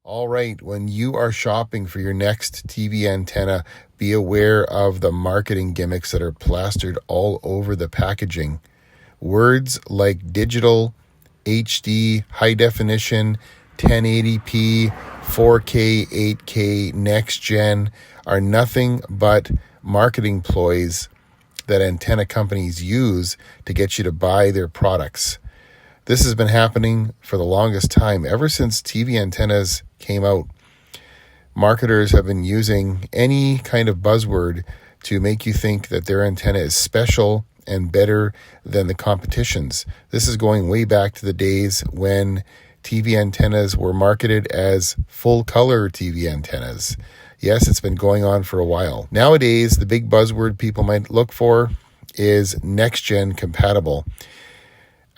All right, when you are shopping for your next TV antenna, be aware of the marketing gimmicks that are plastered all over the packaging. Words like digital, HD, high definition, 1080p, 4K, 8K, next gen are nothing but marketing ploys that antenna companies use to get you to buy their products. This has been happening for the longest time. Ever since TV antennas came out, marketers have been using any kind of buzzword to make you think that their antenna is special and better than the competition's. This is going way back to the days when TV antennas were marketed as full-color TV antennas. Yes, it's been going on for a while. Nowadays, the big buzzword people might look for is next-gen compatible.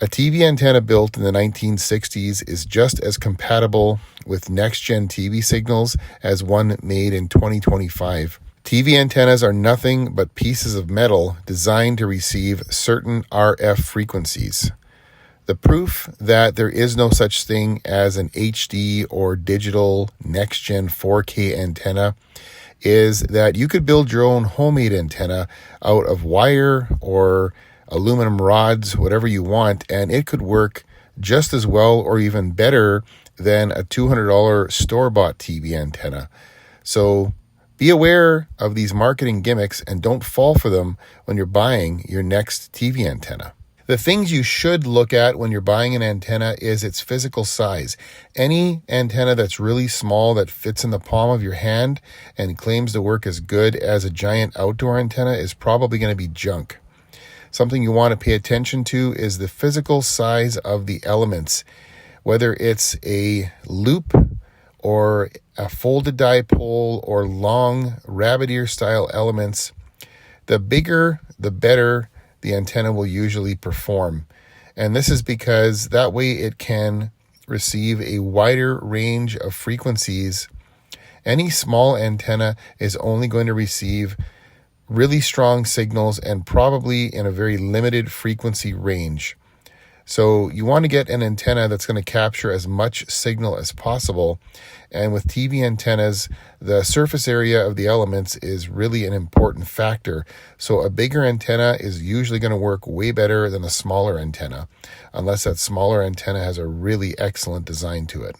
A TV antenna built in the 1960s is just as compatible with next-gen TV signals as one made in 2025. TV antennas are nothing but pieces of metal designed to receive certain RF frequencies. The proof that there is no such thing as an HD or digital next-gen 4K antenna is that you could build your own homemade antenna out of wire or aluminum rods, whatever you want, and it could work just as well or even better than a $200 store-bought TV antenna. So be aware of these marketing gimmicks and don't fall for them when you're buying your next TV antenna. The things you should look at when you're buying an antenna is its physical size. Any antenna that's really small that fits in the palm of your hand and claims to work as good as a giant outdoor antenna is probably going to be junk. Something you want to pay attention to is the physical size of the elements, whether it's a loop or a folded dipole or long rabbit ear style elements. The bigger, the better the antenna will usually perform. And this is because that way it can receive a wider range of frequencies. Any small antenna is only going to receive really strong signals and probably in a very limited frequency range. So you want to get an antenna that's going to capture as much signal as possible. And with TV antennas, the surface area of the elements is really an important factor. So a bigger antenna is usually going to work way better than a smaller antenna, unless that smaller antenna has a really excellent design to it.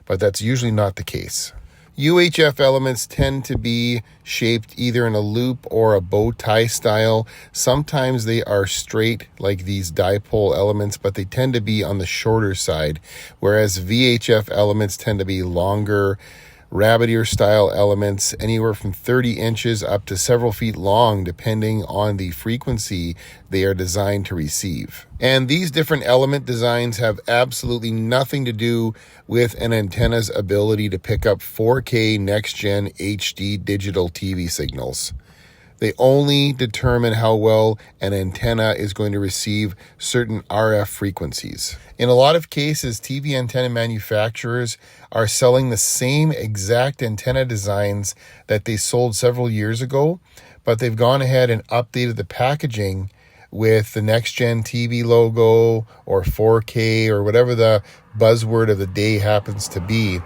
But that's usually not the case. UHF elements tend to be shaped either in a loop or a bow tie style. Sometimes they are straight like these dipole elements, but they tend to be on the shorter side, whereas VHF elements tend to be longer, rabbit ear style elements, anywhere from 30 inches up to several feet long, depending on the frequency they are designed to receive. And these different element designs have absolutely nothing to do with an antenna's ability to pick up 4K next-gen HD digital TV signals. They only determine how well an antenna is going to receive certain RF frequencies. In a lot of cases, TV antenna manufacturers are selling the same exact antenna designs that they sold several years ago, but they've gone ahead and updated the packaging with the NextGen TV logo or 4K or whatever the buzzword of the day happens to be.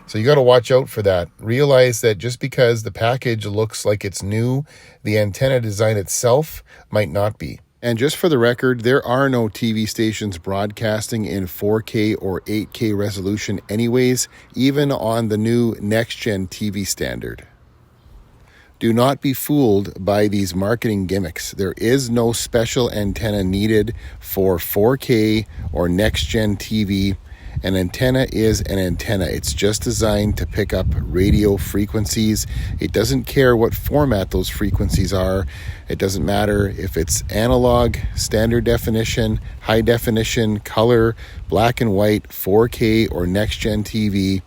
So you got to watch out for that. Realize that just because the package looks like it's new, the antenna design itself might not be. And just for the record, there are no TV stations broadcasting in 4K or 8K resolution anyways, even on the new NextGen TV standard. Do not be fooled by these marketing gimmicks. There is no special antenna needed for 4K or next-gen TV. An antenna is an antenna. It's just designed to pick up radio frequencies. It doesn't care what format those frequencies are. It doesn't matter if it's analog, standard definition, high definition, color, black and white, 4K, or next-gen TV.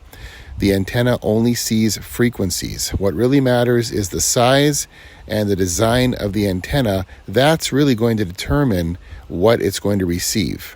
The antenna only sees frequencies. What really matters is the size and the design of the antenna. That's really going to determine what it's going to receive.